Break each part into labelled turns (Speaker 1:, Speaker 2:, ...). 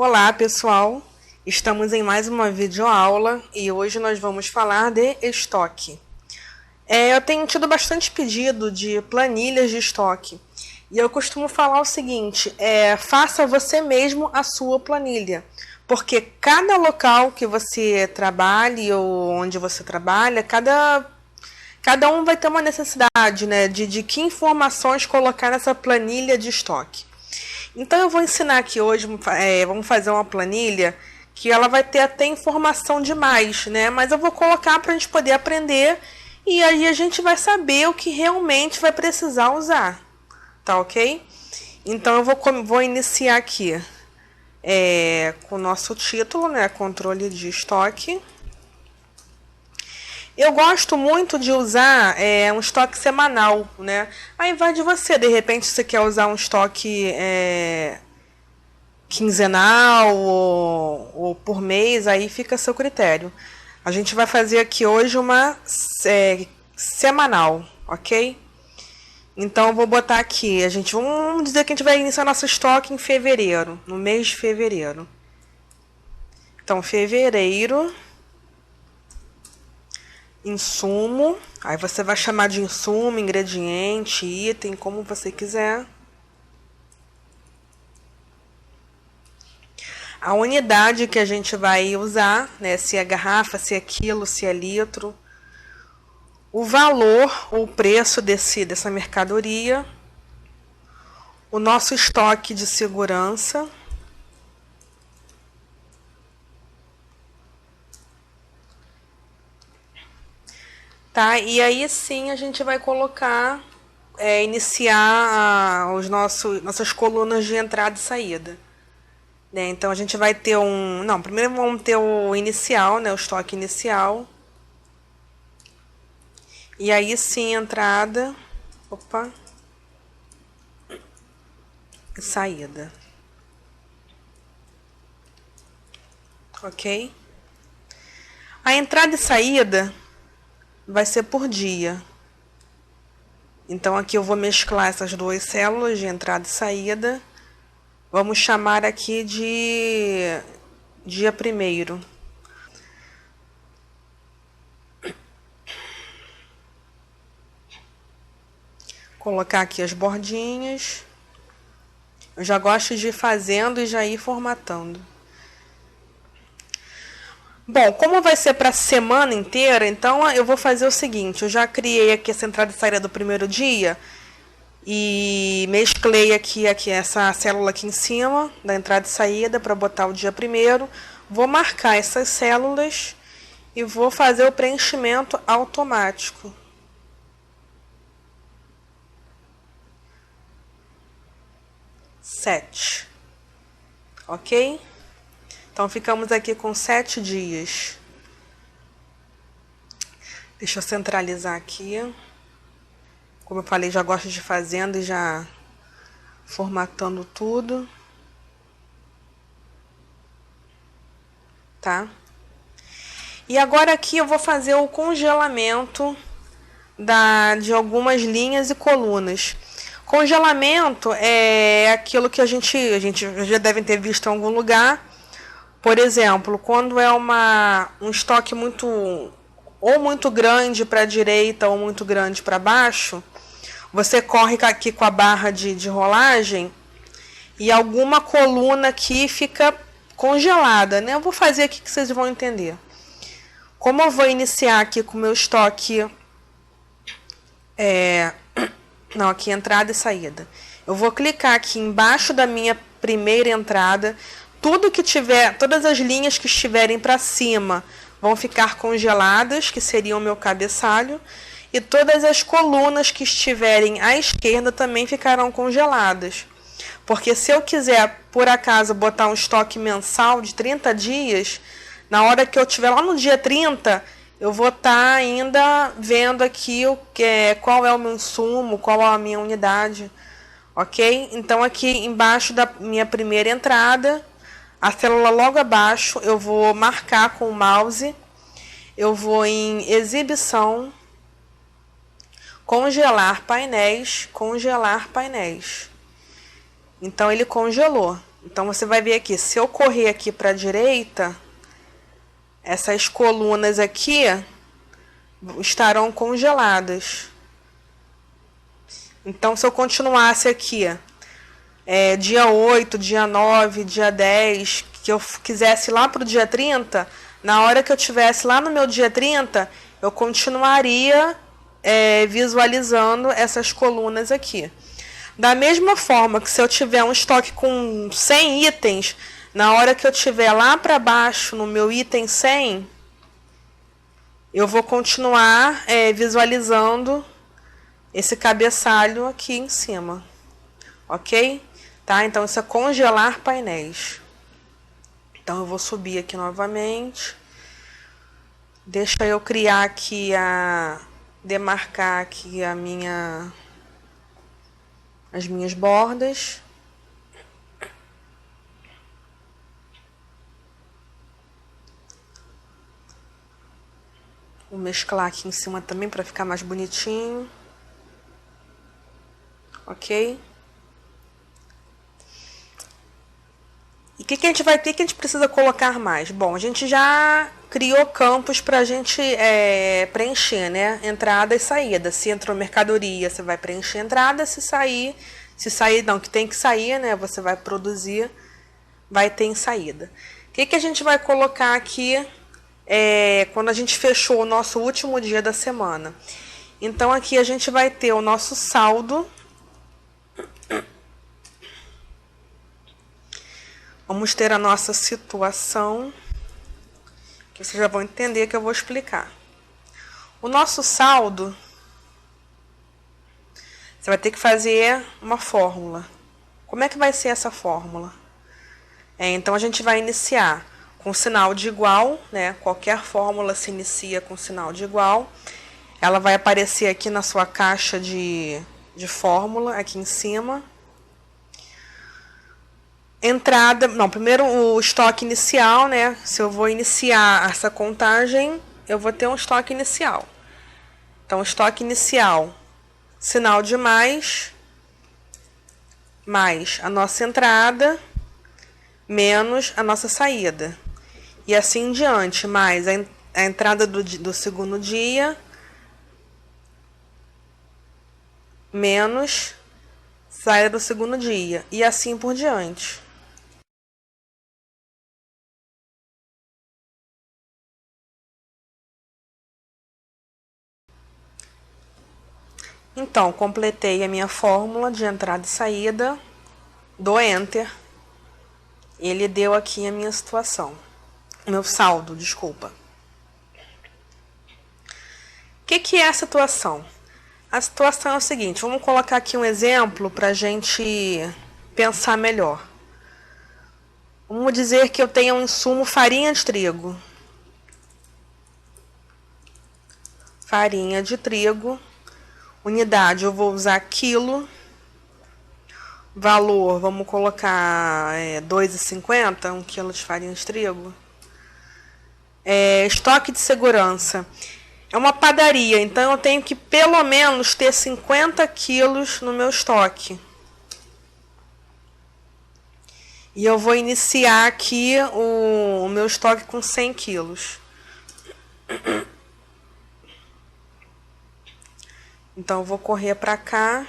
Speaker 1: Olá, pessoal! Estamos em mais uma videoaula e hoje nós vamos falar de estoque. Eu tenho tido bastante pedido de planilhas de estoque e eu costumo falar o seguinte, faça você mesmo a sua planilha, porque cada local que você trabalhe ou onde você trabalha, cada um vai ter uma necessidade, né, de que informações colocar nessa planilha de estoque. Então eu vou ensinar aqui hoje, vamos fazer uma planilha que ela vai ter até informação demais, né? Mas eu vou colocar para a gente poder aprender e aí a gente vai saber o que realmente vai precisar usar, tá ok? Então eu vou iniciar aqui com o nosso título, né? Controle de estoque. Eu gosto muito de usar um estoque semanal, né? Aí vai de você, de repente você quer usar um estoque quinzenal ou por mês, aí fica a seu critério. A gente vai fazer aqui hoje uma semanal, ok? Então eu vou botar aqui, vamos dizer que a gente vai iniciar nosso estoque em fevereiro, no mês de fevereiro. Então, fevereiro, insumo, aí você vai chamar de insumo, ingrediente, item, como você quiser. A unidade que a gente vai usar, né, se é garrafa, se é quilo, se é litro. O valor ou preço dessa mercadoria. O nosso estoque de segurança. Tá? E aí sim a gente vai colocar, iniciar nossas colunas de entrada e saída. Né? Então a gente vai ter primeiro vamos ter o inicial, né? O estoque inicial. E aí sim entrada, e saída. Ok? A entrada e saída vai ser por dia. Então aqui eu vou mesclar essas duas células de entrada e saída. Vamos chamar aqui de dia 1º. Colocar aqui as bordinhas. Eu já gosto de ir fazendo e já ir formatando. Bom, como vai ser para a semana inteira, então eu vou fazer o seguinte. Eu já criei aqui essa entrada e saída do primeiro dia. E mesclei aqui essa célula aqui em cima da entrada e saída para botar o dia 1º. Vou marcar essas células e vou fazer o preenchimento automático. Sete. Ok? Então ficamos aqui com 7 dias. Deixa eu centralizar aqui. Como eu falei, já gosto de fazendo e já formatando tudo. Tá? E agora aqui eu vou fazer o congelamento de algumas linhas e colunas. Congelamento é aquilo que a gente já deve ter visto em algum lugar. Por exemplo, quando é um estoque muito grande para a direita ou muito grande para baixo, você corre aqui com a barra de rolagem e alguma coluna aqui fica congelada, né? Eu vou fazer aqui que vocês vão entender. Como eu vou iniciar aqui com o meu estoque, aqui entrada e saída. Eu vou clicar aqui embaixo da minha primeira entrada. Todas as linhas que estiverem para cima vão ficar congeladas, que seriam o meu cabeçalho. E todas as colunas que estiverem à esquerda também ficarão congeladas. Porque se eu quiser, por acaso, botar um estoque mensal de 30 dias, na hora que eu estiver lá no dia 30, eu vou estar ainda vendo aqui qual é o meu insumo, qual é a minha unidade. Ok? Então aqui embaixo da minha primeira entrada, a célula logo abaixo, eu vou marcar com o mouse. Eu vou em exibição, congelar painéis, congelar painéis. Então ele congelou. Então, você vai ver aqui, se eu correr aqui para a direita, essas colunas aqui estarão congeladas. Então, se eu continuasse aqui, dia 8, dia 9, dia 10, que eu quisesse ir lá para o dia 30, na hora que eu estivesse lá no meu dia 30, eu continuaria visualizando essas colunas aqui. Da mesma forma que se eu tiver um estoque com 100 itens, na hora que eu estiver lá para baixo no meu item 100, eu vou continuar visualizando esse cabeçalho aqui em cima. Ok? Tá? Então, isso é congelar painéis. Então, eu vou subir aqui novamente. Deixa eu criar aqui demarcar aqui as minhas bordas. Vou mesclar aqui em cima também para ficar mais bonitinho. Ok? E o que a gente vai ter, que a gente precisa colocar mais? Bom, a gente já criou campos para a gente preencher, né? Entrada e saída. Se entrou mercadoria, você vai preencher entrada. Se sair não, que tem que sair, né? Você vai produzir, vai ter em saída. O que a gente vai colocar aqui quando a gente fechou o nosso último dia da semana? Então, aqui a gente vai ter o nosso saldo. Vamos ter a nossa situação, que vocês já vão entender que eu vou explicar. O nosso saldo, você vai ter que fazer uma fórmula. Como é que vai ser essa fórmula? Então, a gente vai iniciar com sinal de igual, né? Qualquer fórmula se inicia com sinal de igual. Ela vai aparecer aqui na sua caixa de fórmula, aqui em cima. Entrada, não, primeiro o estoque inicial, né? Se eu vou iniciar essa contagem, eu vou ter um estoque inicial. Então, estoque inicial, sinal de mais a nossa entrada, menos a nossa saída. E assim em diante, mais a entrada do segundo dia, menos saída do segundo dia. E assim por diante. Então, completei a minha fórmula de entrada e saída, dou Enter, ele deu aqui a minha situação, meu saldo, desculpa. O que é a situação? A situação é o seguinte, vamos colocar aqui um exemplo para a gente pensar melhor. Vamos dizer que eu tenho um insumo farinha de trigo. Farinha de trigo. Unidade, eu vou usar quilo. Valor, vamos colocar R$2,50, 1 quilo de farinha de trigo. Estoque de segurança. É uma padaria, então eu tenho que pelo menos ter 50 quilos no meu estoque. E eu vou iniciar aqui o meu estoque com 100 quilos. Então, eu vou correr para cá.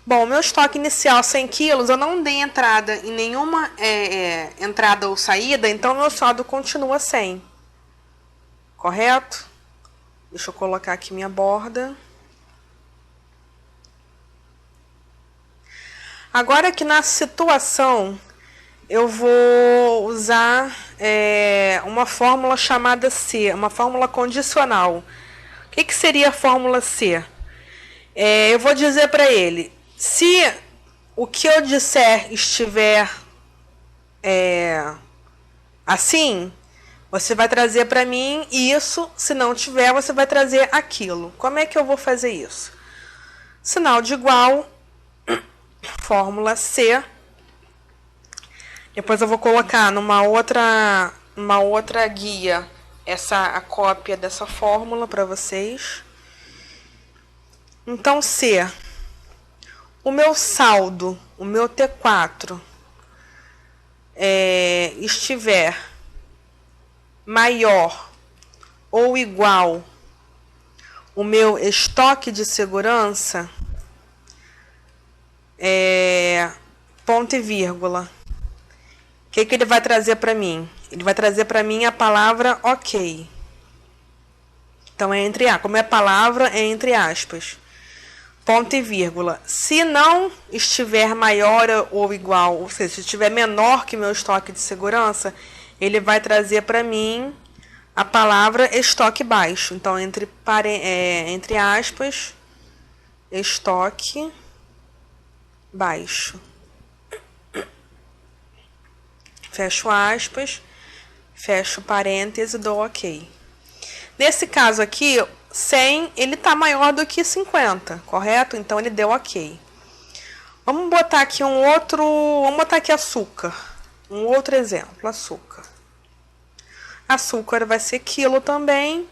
Speaker 1: Bom, meu estoque inicial 100 quilos, eu não dei entrada em nenhuma entrada ou saída, então meu saldo continua 100. Correto? Deixa eu colocar aqui minha borda. Agora aqui na situação, eu vou usar uma fórmula chamada C, uma fórmula condicional. O que seria a fórmula C? Eu vou dizer para ele, se o que eu disser estiver assim, você vai trazer para mim isso, se não tiver, você vai trazer aquilo. Como é que eu vou fazer isso? Sinal de igual, fórmula C. Depois eu vou colocar numa outra guia a cópia dessa fórmula para vocês. Então, C, o meu saldo, o meu T4, estiver maior ou igual o meu estoque de segurança, ponto e vírgula. O que ele vai trazer para mim? Ele vai trazer para mim a palavra ok. Então, como é palavra, é entre aspas. Ponto e vírgula. Se não estiver maior ou igual, ou seja, se estiver menor que meu estoque de segurança, ele vai trazer para mim a palavra estoque baixo. Então, entre aspas, estoque baixo. Fecho aspas, fecho parêntese, dou ok. Nesse caso aqui, 100, ele está maior do que 50, correto? Então, ele deu ok. Vamos botar aqui vamos botar aqui açúcar. Um outro exemplo, açúcar. Açúcar vai ser quilo também.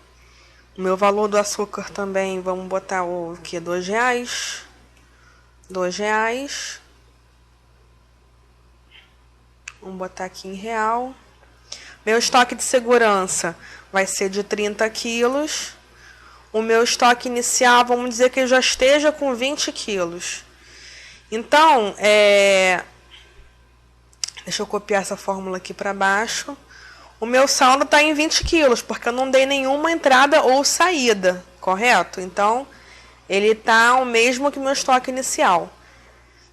Speaker 1: O meu valor do açúcar também, vamos botar o que? R$2. R$2. Vamos botar aqui em real. Meu estoque de segurança vai ser de 30 quilos. O meu estoque inicial, vamos dizer que eu já esteja com 20 quilos. Então, deixa eu copiar essa fórmula aqui para baixo. O meu saldo está em 20 quilos, porque eu não dei nenhuma entrada ou saída, correto? Então, ele está o mesmo que o meu estoque inicial.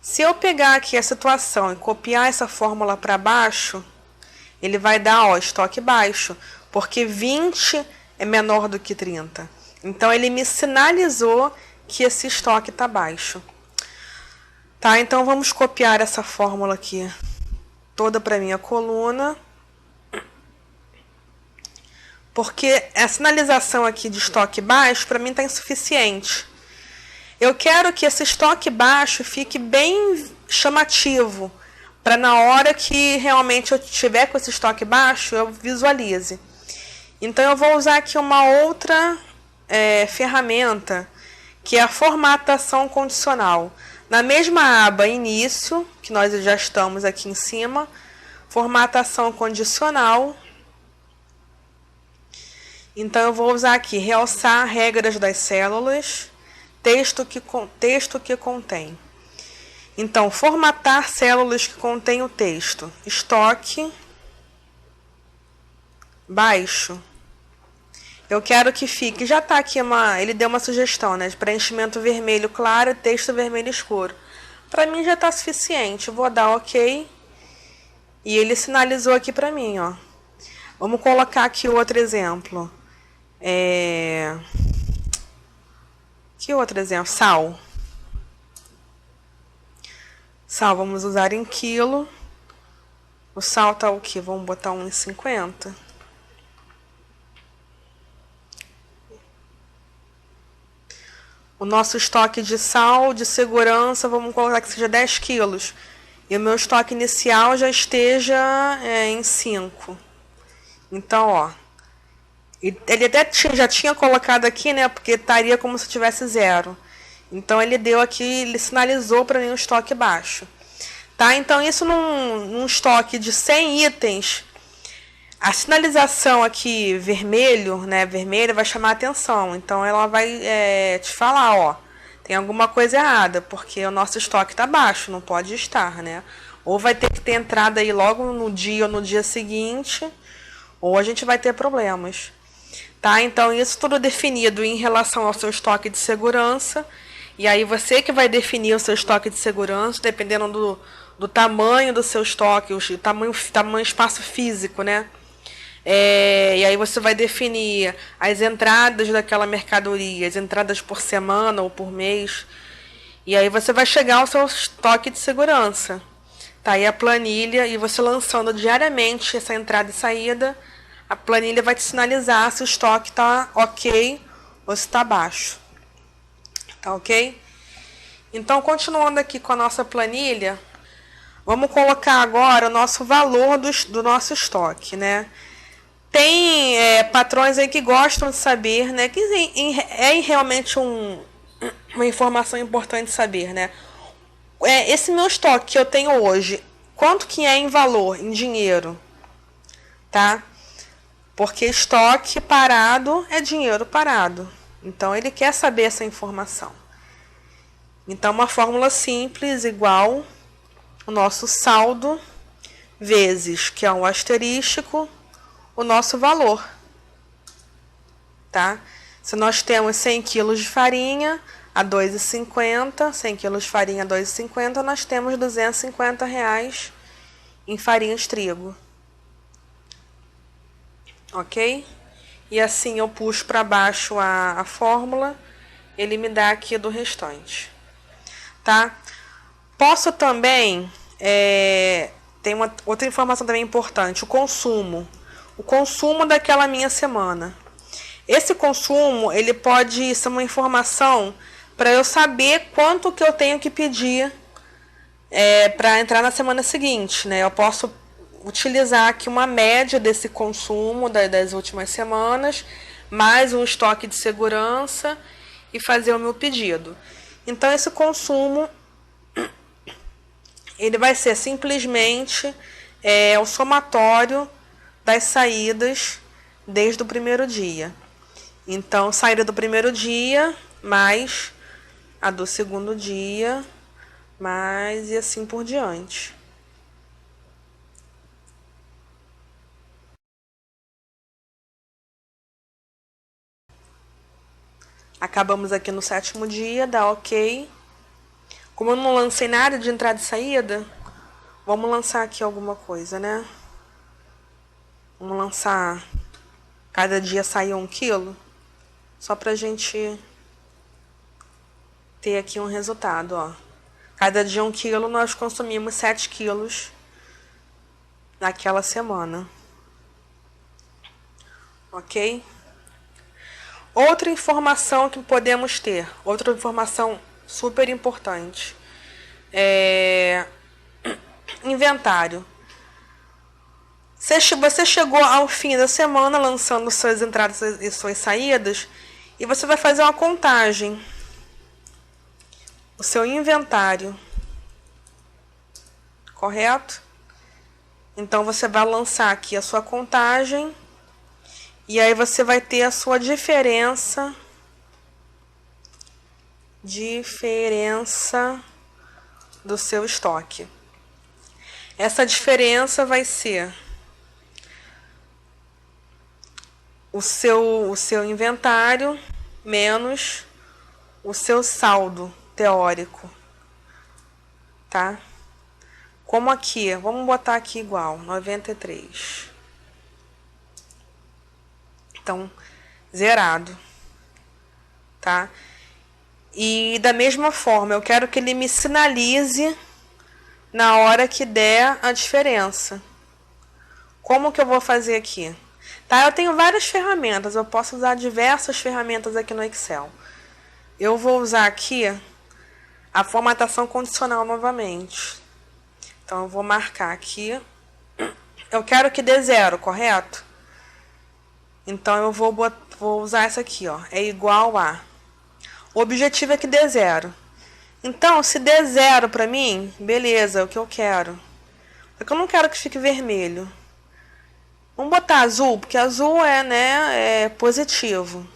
Speaker 1: Se eu pegar aqui a situação e copiar essa fórmula para baixo, ele vai dar estoque baixo, porque 20 é menor do que 30. Então, ele me sinalizou que esse estoque está baixo. Tá, então vamos copiar essa fórmula aqui toda para minha coluna. Porque a sinalização aqui de estoque baixo, para mim, está insuficiente. Eu quero que esse estoque baixo fique bem chamativo, para na hora que realmente eu estiver com esse estoque baixo, eu visualize. Então, eu vou usar aqui uma outra ferramenta, que é a formatação condicional. Na mesma aba início, que nós já estamos aqui em cima, formatação condicional. Então, eu vou usar aqui, realçar regras das células, texto que contém. Então, formatar células que contêm o texto. Estoque baixo. Eu quero que fique, já está aqui ele deu uma sugestão, né, de preenchimento vermelho claro e texto vermelho escuro. Para mim já está suficiente, vou dar ok. E ele sinalizou aqui para mim, ó. Vamos colocar aqui outro exemplo. Que outro exemplo? Sal. Sal, vamos usar em quilo. O sal está o quê? Vamos botar 1,50. O nosso estoque de sal de segurança, vamos colocar que seja 10 quilos. E o meu estoque inicial já esteja em 5. Então, ó. Ele até já tinha colocado aqui, né? Porque estaria como se tivesse 0. Então, ele deu aqui, ele sinalizou para mim um estoque baixo. Tá? Então, isso num estoque de 100 itens, a sinalização aqui vermelho, né? Vermelha vai chamar a atenção. Então, ela vai te falar, ó, tem alguma coisa errada, porque o nosso estoque está baixo, não pode estar, né? Ou vai ter que ter entrada aí logo no dia ou no dia seguinte, ou a gente vai ter problemas. Tá? Então, isso tudo definido em relação ao seu estoque de segurança. E aí, você que vai definir o seu estoque de segurança, dependendo do tamanho do seu estoque, o tamanho espaço físico, né? E aí, você vai definir as entradas daquela mercadoria, as entradas por semana ou por mês. E aí, você vai chegar ao seu estoque de segurança. Tá aí a planilha, e você lançando diariamente essa entrada e saída, a planilha vai te sinalizar se o estoque está ok ou se está baixo. Tá ok? Então, continuando aqui com a nossa planilha, vamos colocar agora o nosso valor do nosso estoque, né? Tem patrões aí que gostam de saber, né? Que realmente uma informação importante saber, né? esse meu estoque que eu tenho hoje, quanto que é em valor, em dinheiro, tá? Porque estoque parado é dinheiro parado. Então, ele quer saber essa informação. Então, uma fórmula simples igual o nosso saldo vezes, que é um asterístico, o nosso valor, tá? Se nós temos 100 kg de farinha a R$ 2,50, 100 kg de farinha a R$ 2,50, nós temos R$ 250 em farinha de trigo. Ok? E assim eu puxo para baixo a fórmula, ele me dá aqui do restante. Tá? Posso também, tem uma outra informação também importante, o consumo. O consumo daquela minha semana. Esse consumo, ele pode ser uma informação para eu saber quanto que eu tenho que pedir para entrar na semana seguinte, né? Eu posso utilizar aqui uma média desse consumo das últimas semanas, mais um estoque de segurança e fazer o meu pedido. Então, esse consumo, ele vai ser simplesmente o somatório das saídas desde o primeiro dia. Então, saída do primeiro dia, mais a do segundo dia, mais e assim por diante. Acabamos aqui no 7º dia, dá ok. Como eu não lancei nada de entrada e saída, vamos lançar aqui alguma coisa, né? Vamos lançar cada dia sair 1 quilo, só pra gente ter aqui um resultado, ó. Cada dia 1 quilo, nós consumimos 7 quilos naquela semana. Ok? Outra informação que podemos ter, outra informação super importante, inventário. Você chegou ao fim da semana lançando suas entradas e suas saídas e você vai fazer uma contagem. O seu inventário. Correto? Então, você vai lançar aqui a sua contagem e aí você vai ter a sua diferença do seu estoque. Essa diferença vai ser o seu inventário menos o seu saldo teórico, tá? Como aqui, vamos botar aqui igual, 93. Então, zerado, tá? E da mesma forma, eu quero que ele me sinalize na hora que der a diferença. Como que eu vou fazer aqui? Tá, eu tenho várias ferramentas, eu posso usar diversas ferramentas aqui no Excel. Eu vou usar aqui a formatação condicional novamente. Então, eu vou marcar aqui. Eu quero que dê 0, correto? Então, eu vou usar essa aqui, ó. É igual a. O objetivo é que dê 0. Então, se der 0 para mim, beleza, é o que eu quero. Só que eu não quero que fique vermelho. Vamos botar azul, porque azul é positivo.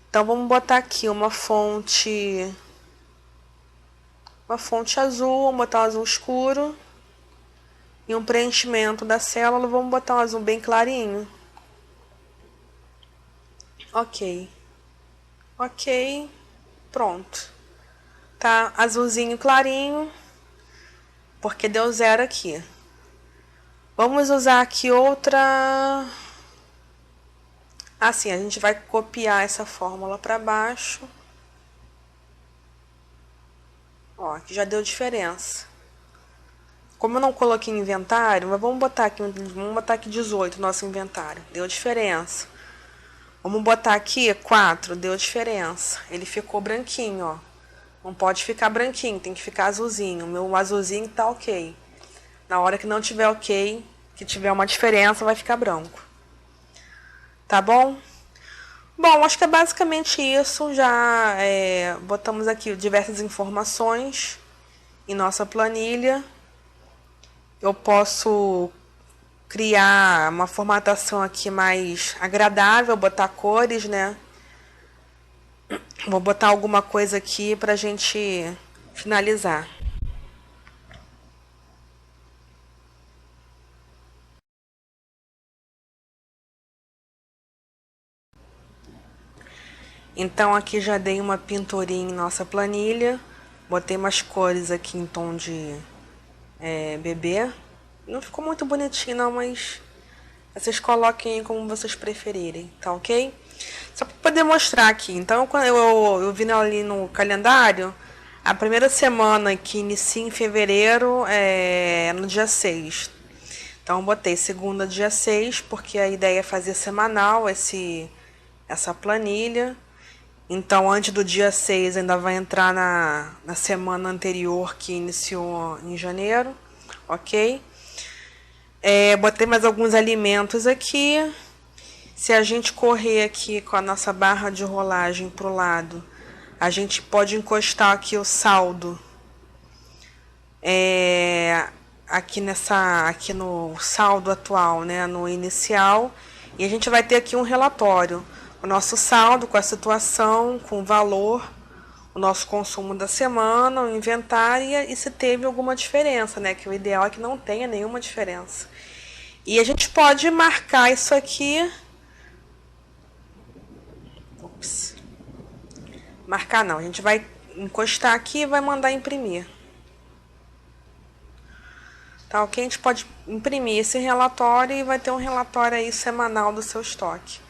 Speaker 1: Então, vamos botar aqui uma fonte azul, vamos botar um azul escuro. E um preenchimento da célula, vamos botar um azul bem clarinho. Ok. Ok. Pronto. Tá azulzinho clarinho, porque deu 0 aqui. Vamos usar aqui outra. Assim, a gente vai copiar essa fórmula para baixo. Ó, aqui já deu diferença. Como eu não coloquei inventário, mas vamos botar aqui 18, nosso inventário. Deu diferença. Vamos botar aqui 4, deu diferença. Ele ficou branquinho, ó. Não pode ficar branquinho, tem que ficar azulzinho. O meu azulzinho tá ok. Na hora que não tiver ok, que tiver uma diferença, vai ficar branco. Tá bom? Bom, acho que é basicamente isso. Já botamos aqui diversas informações. em nossa planilha. Eu posso criar uma formatação aqui mais agradável, botar cores, né? Vou botar alguma coisa aqui pra gente finalizar. Então aqui já dei uma pinturinha em nossa planilha. Botei umas cores aqui em tom de bebê. Não ficou muito bonitinho não, mas vocês coloquem aí como vocês preferirem, tá ok? Só para poder mostrar aqui. Então, quando eu vi ali no calendário, a primeira semana que inicia em fevereiro é no dia 6. Então, eu botei segunda, dia 6, porque a ideia é fazer semanal essa planilha. Então, antes do dia 6, ainda vai entrar na semana anterior, que iniciou em janeiro, ok? Botei mais alguns alimentos aqui. Se a gente correr aqui com a nossa barra de rolagem para o lado, a gente pode encostar aqui o saldo aqui no saldo atual, né, no inicial, e a gente vai ter aqui um relatório, o nosso saldo com a situação, com o valor, o nosso consumo da semana, o inventário e se teve alguma diferença, né, que o ideal é que não tenha nenhuma diferença. E a gente pode marcar isso aqui. Ops. Marcar não, a gente vai encostar aqui e vai mandar imprimir. Tá ok? A gente pode imprimir esse relatório e vai ter um relatório aí semanal do seu estoque.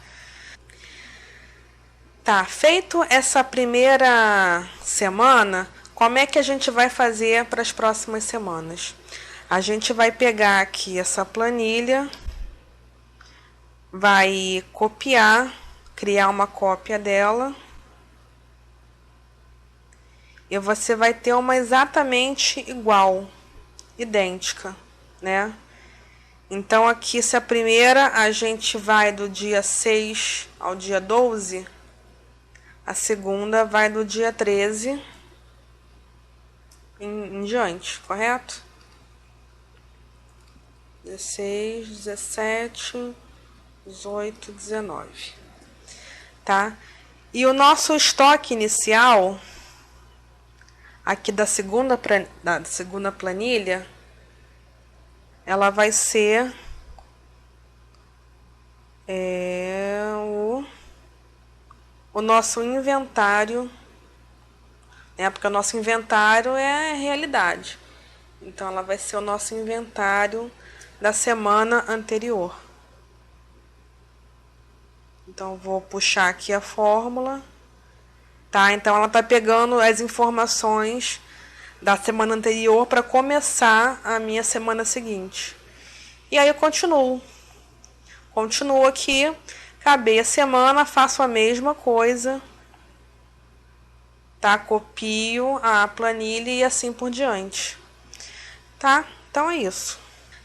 Speaker 1: Tá, feito essa primeira semana, como é que a gente vai fazer para as próximas semanas? A gente vai pegar aqui essa planilha, vai copiar, criar uma cópia dela. E você vai ter uma exatamente igual, idêntica, né? Então, aqui, se a primeira a gente vai do dia 6 ao dia 12, a segunda vai do dia 13 em diante, correto? 16, 17, 18, 19, tá? E o nosso estoque inicial aqui da segunda planilha, ela vai ser o nosso inventário, né? Porque o nosso inventário é a realidade. Então, ela vai ser o nosso inventário da semana anterior. Então, vou puxar aqui a fórmula. Tá? Então, ela está pegando as informações da semana anterior para começar a minha semana seguinte. E aí eu continuo. Continuo aqui, acabei a semana, faço a mesma coisa. Tá? Copio a planilha e assim por diante. Tá? Então é isso.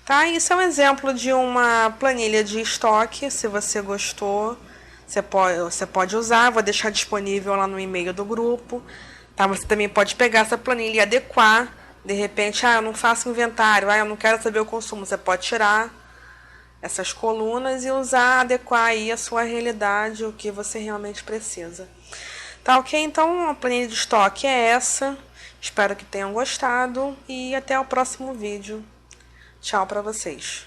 Speaker 1: Tá? Isso é um exemplo de uma planilha de estoque. Se você gostou, você pode usar. Vou deixar disponível lá no e-mail do grupo. Tá? Você também pode pegar essa planilha e adequar. De repente, eu não faço inventário, eu não quero saber o consumo. Você pode tirar essas colunas e usar, adequar aí a sua realidade, o que você realmente precisa. Tá ok? Então, a planilha de estoque é essa. Espero que tenham gostado e até o próximo vídeo. Tchau para vocês.